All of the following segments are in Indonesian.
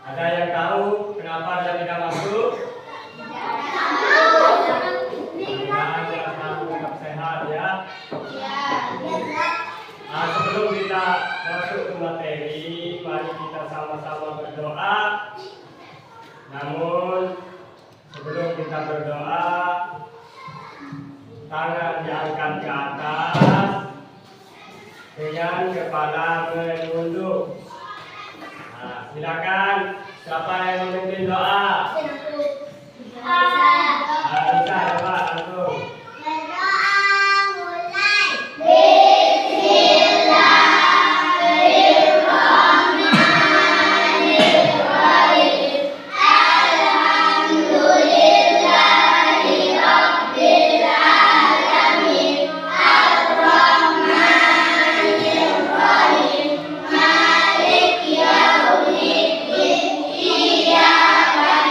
Ada yang tahu kenapa dia tidak masuk? Tetap sehat ya. Nah, sebelum kita masuk ke materi, mari kita sama-sama berdoa. Namun sebelum kita berdoa, tangan diangkat ke atas dengan kepala menunduk. Nah, silakan siapa yang memimpin doa? Bisa coba langsung. Iya.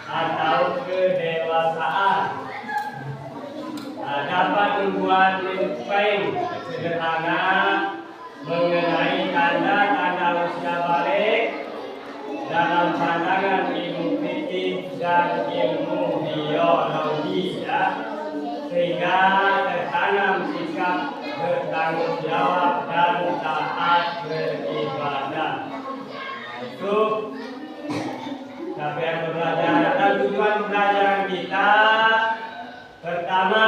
atau kedewasaan. Dapat membuat info sederhana mengenai tanda-tanda usia balik dalam pandangan ilmu fikih dan ilmu biologi, ya, sehingga tertanam sikap bertanggung jawab dan taat beribadah. Itu capaian pembelajaran dan tujuan pembelajaran kita. Pertama,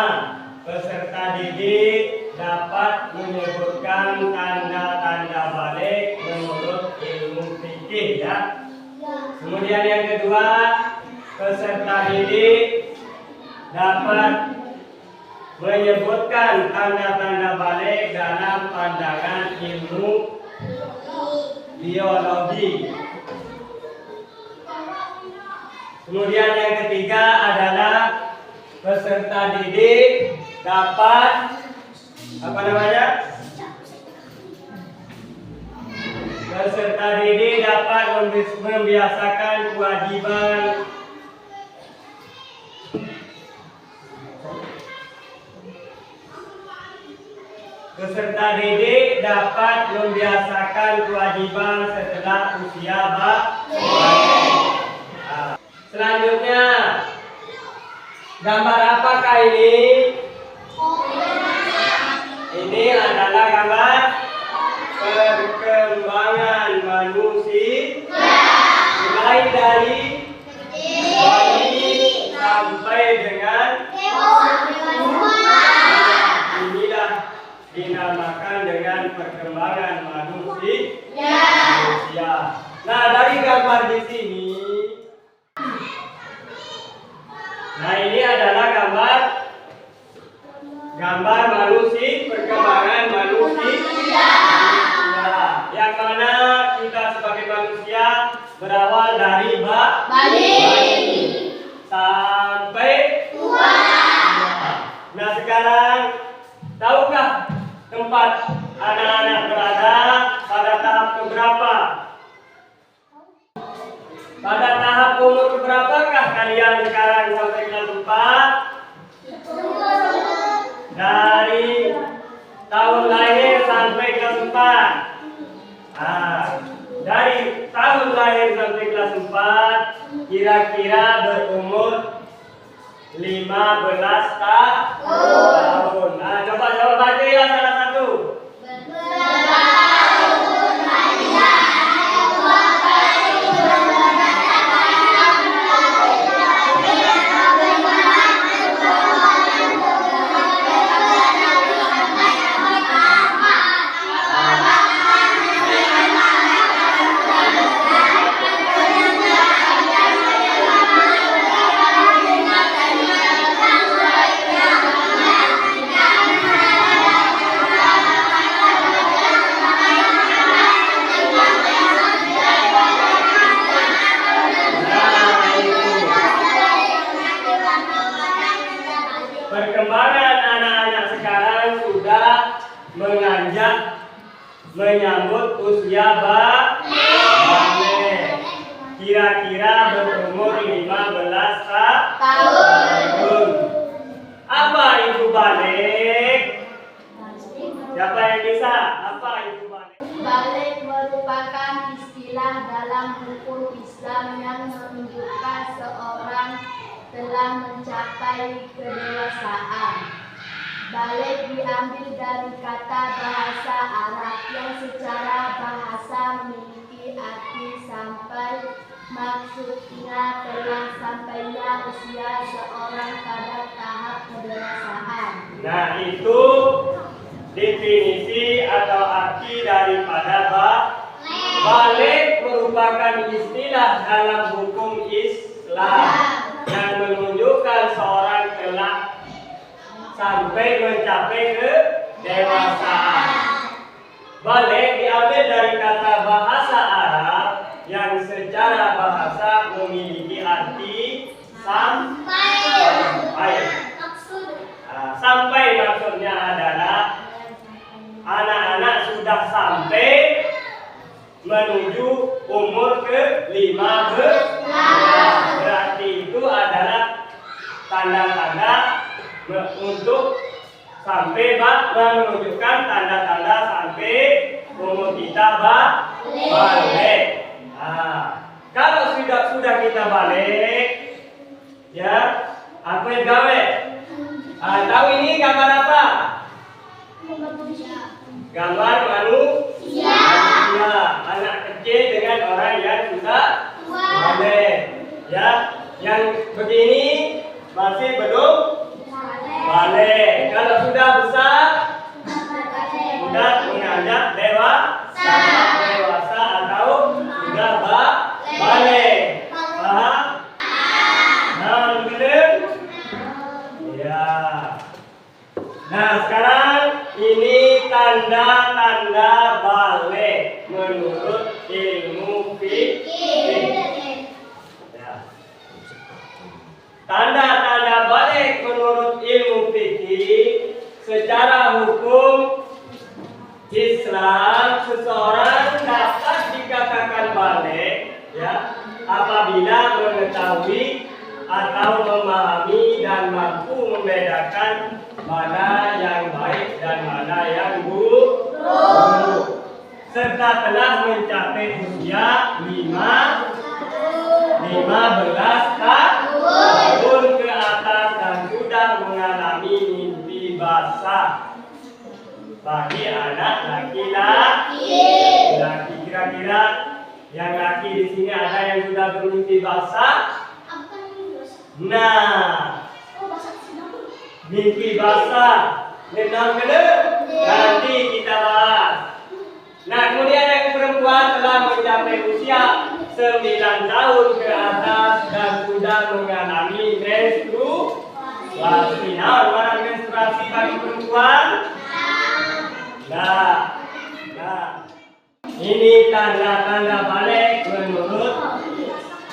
peserta didik dapat menyebutkan tanda-tanda balik menurut ilmu fikih, ya. Kemudian yang kedua, peserta didik dapat menyebutkan tanda-tanda balik dalam pandangan ilmu biologi. Kemudian yang ketiga adalah peserta didik dapat peserta didik dapat membiasakan kewajiban setelah usia balik. Selanjutnya, gambar apakah ini? Ini adalah gambar perkembangan manusia mulai dari bayi sampai dengan inilah dinamakan dengan perkembangan manusia. Nah, dari gambar di sini, nah ini adalah gambar manusia, perkembangan manusia. Yang mana kita sebagai manusia berawal dari bayi sampai tua. Nah, sekarang tahukah tempat anak-anak berada pada tahap keberapa? Pada tahap umur keberapakah kalian sekarang sampai kelas 4? Dari tahun lahir sampai kelas 4. Dari tahun lahir sampai kelas 4 kira-kira berumur 15 tahun. Nah, coba baca ya salah satu. Perkembangan anak-anak sekarang sudah menganjak menyambut usia balik. Kira-kira berumur 15 tahun. Apa itu balik? Siapa yang bisa? Apa itu balik? Balik merupakan istilah dalam hukum Islam yang menunjukkan seorang telah mencapai kedewasaan. Balik diambil dari kata bahasa Arab yang secara bahasa memiliki arti sampai, maksudnya telah sampainya usia seorang pada tahap kedewasaan. Nah, itu definisi atau arti daripada balik merupakan istilah dalam hukum Islam yang menunjukkan seorang telah sampai mencapai kedewasaan. Balik diambil dari kata bahasa Arab yang secara bahasa memiliki arti sampai. Sampai maksudnya adalah anak-anak sudah sampai menuju umur ke-15. Berarti itu untuk sampai menunjukkan tanda-tanda sampai umur kita balik. Nah, kalau sudah kita balik, ya apa yang gawe? Tahu ini gambar apa? Gambar manusia. Anak kecil dengan orang yang sudah balik. Ya, yang begini masih belum balik. Kalau sudah besar, sudah menganjak dewasa atau sudah balik. Paham? Nah, benar? Ya. Nah, sekarang ini tanda-tanda balik menurut ilmu fikih. Ya. Tanda-tanda balik menurut ilmu fikih, secara hukum Islam seseorang dapat dikatakan balik ya apabila mengetahui atau memahami dan mampu membedakan mana yang baik dan mana yang buruk, serta telah mencapai usia 15 tahun ke atas dan sudah mengalami mimpi basah. Bagi anak laki-laki, kira-kira yang laki di sini ada yang sudah bermimpi basah? Nah, mimpi basah, nenang kena, nanti kita bahas. Nah, kemudian yang perempuan telah mencapai usia 9 tahun ke atas dan sudah mengalami menstruasi. Nah, menstruasi bagi perempuan. Nah, ini tanda-tanda balik menurut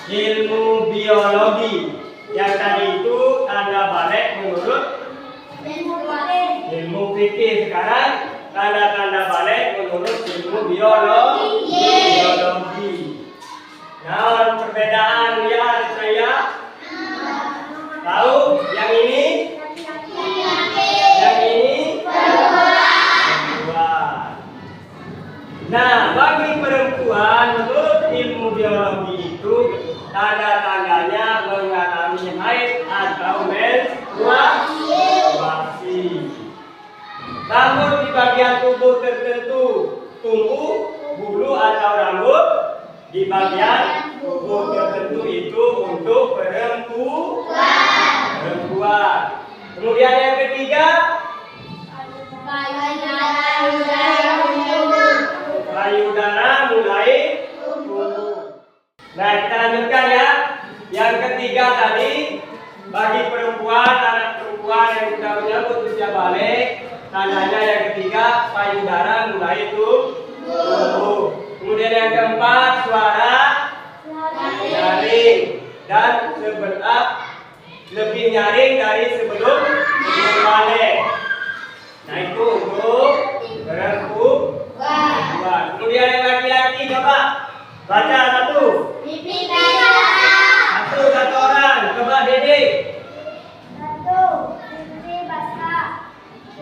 ilmu biologi. Yang tadi itu tanda balik menurut ilmu fikih. Sekarang tanda-tanda balik menurut ilmu biologi. Nah, perbedaan ya saya tahu yang ini, yang ini. Nah, bagi perempuan menurut ilmu biologi itu tanda-tandanya mengalami haid atau menstruasi. Namun di bagian tubuh tertentu tumbuh bulu atau rambut di bagian tubuh tertentu itu untuk perempuan. Kemudian yang ketiga, payudara mulai tumbuh. Nah, kita lanjutkan ya. Yang ketiga tadi, bagi perempuan, anak perempuan yang sudah menyambut usia balik, tandanya yang ketiga, payudara mulai tumbuh. Kemudian yang keempat, suara nyaring dan lebih nyaring dari sebelum balik. Nah, itu untuk perempuan. Kemudian yang laki-laki coba baca satu. Satu orang. Coba Dede. Mimpi basah.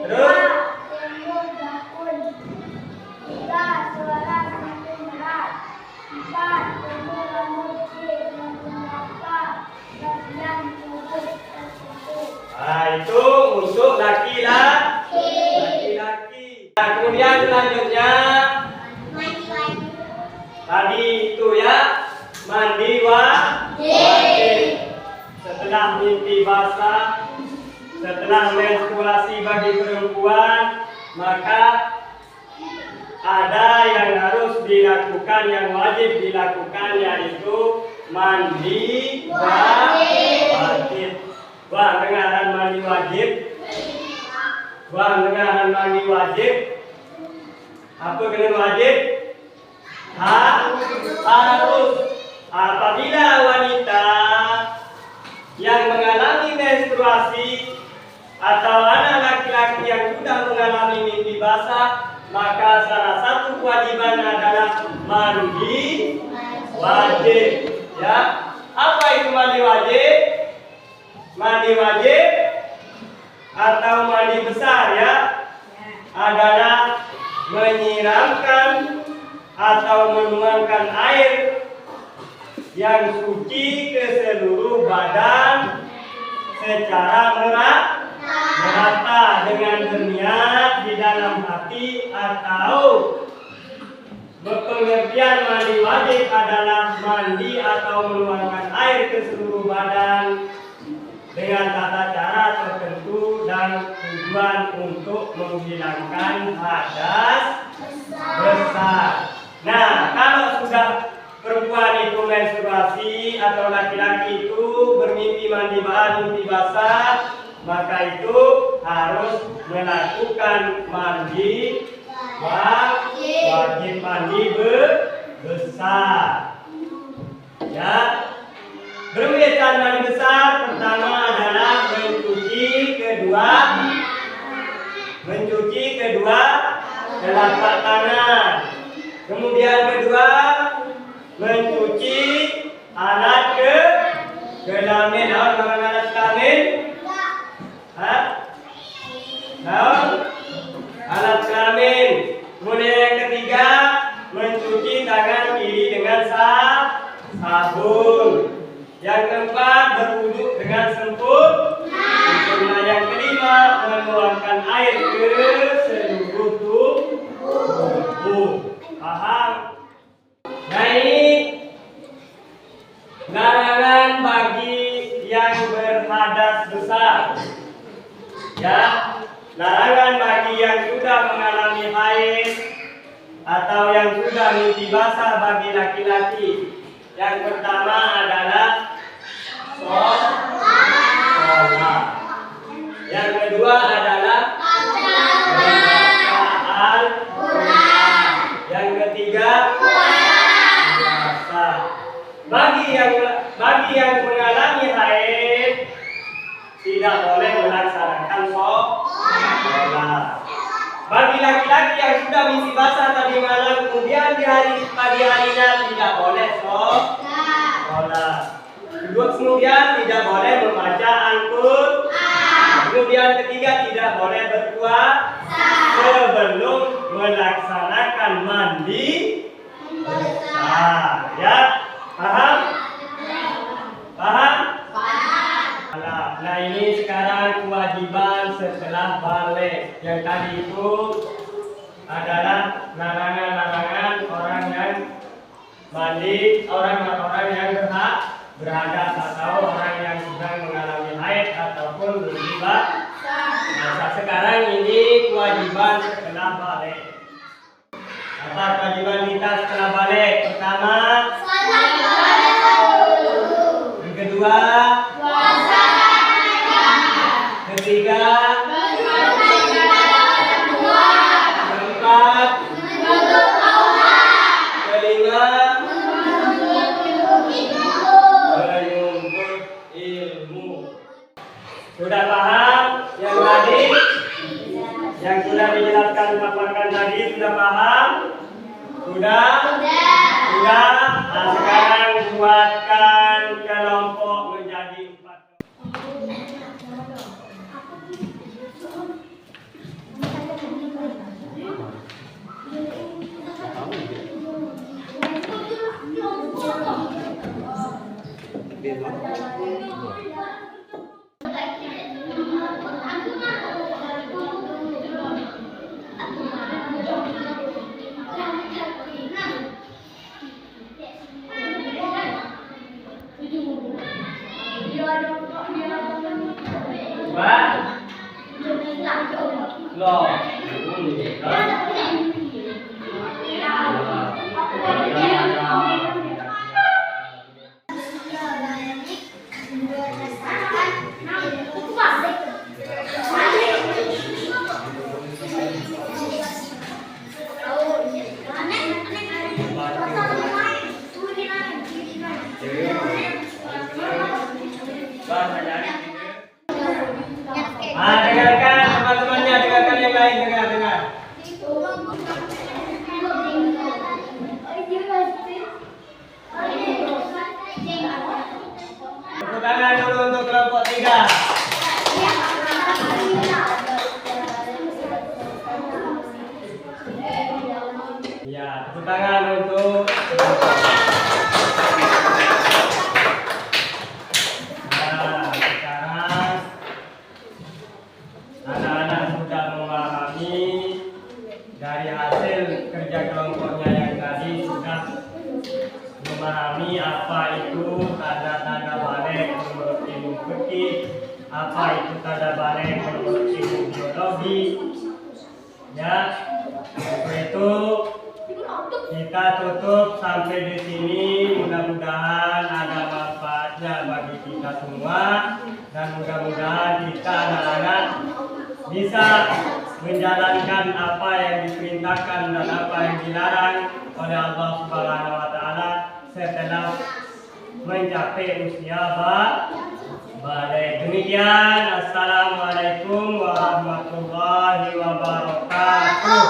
Terus? Tiga, suara semakin berat. 4, tumbuh rambut bagian tubuh tertentu. Nah, itu untuk laki-laki. Nah, kemudian selanjutnya tadi itu ya mandi wajib. Setelah mimpi basah, setelah menstruasi bagi perempuan, maka ada yang harus dilakukan, yang wajib dilakukan, yaitu mandi wajib. Wah, dengaran mandi wajib. Mandi wajib. Apa kena wajib? Harus. Apabila wanita yang mengalami menstruasi atau anak laki-laki yang sudah mengalami mimpi basah, maka salah satu kewajiban adalah mandi wajib. Ya, apa itu mandi wajib? Mandi wajib atau mandi besar ya adalah menyiramkan atau menuangkan air yang suci ke seluruh badan secara merata dengan berniat di dalam hati, atau pengertian mandi wajib adalah mandi atau menuangkan air ke seluruh badan dengan tata cara tertentu dan tujuan untuk menghilangkan hadas besar. Nah, kalau sudah perempuan itu menstruasi atau laki-laki itu bermimpi mimpi basah, maka itu harus melakukan mandi wajib mandi besar. Ya, berkaitan mandi besar pertama adalah mencuci kedua telapak tangan. Kemudian kedua, mencuci alat kelamin. Orang alat kelamin? Alat kelamin. Kemudian yang ketiga, mencuci tangan kiri dengan sabun. Yang keempat, berwudu dengan sempurna. Yang kelima, menuangkan air ke seluruh tubuh. Paham? Nah, ini larangan bagi yang berhadas besar. Ya, larangan bagi yang sudah mengalami haid atau yang sudah mimpi basah bagi laki-laki. Yang pertama adalah sholat. Yang kedua adalah membaca Al-Quran. Yang ketiga puasa. Bagi yang mengalami haid tidak boleh melaksanakan sholat. Bagi laki-laki yang sudah mimpi basah tadi malam kemudian di pagi harinya tidak boleh sholat. Kemudian tidak boleh membaca Al-Quran. Kemudian ketiga, tidak boleh berpuasa sebelum melaksanakan mandi besar. Ya, paham? Paham? Nah, ini sekarang kewajiban setelah balik. Yang tadi itu adalah larangan-larangan orang yang mandi, orang-orang yang berhadas atau orang yang sedang mengalami haid ataupun berjibah. Nah, sekarang ini kewajiban setelah balik. Apa kewajiban kita setelah balik? Pertama, yang kedua, ketiga, keempat, kelima, menuntut ilmu. Sudah paham yang tadi? Yang sudah dijelaskan paparkan tadi sudah paham? Sudah? Nah, sekarang buatkan kelompok menjadi 4. Dengarkan teman-temannya, dengarkan yang lain, dengar. Tepuk tangan dulu untuk kelompok 3. seperti apa itu tanda balik menurut ilmu biologi. Ya, untuk itu kita tutup sampai di sini. Mudah-mudahan ada manfaatnya bagi kita semua dan mudah-mudahan kita anak-anak bisa menjalankan apa yang diperintahkan dan apa yang dilarang oleh Allah Subhanahu wa taala setelah mencapai usia balik. Demikian, assalamualaikum warahmatullahi wabarakatuh.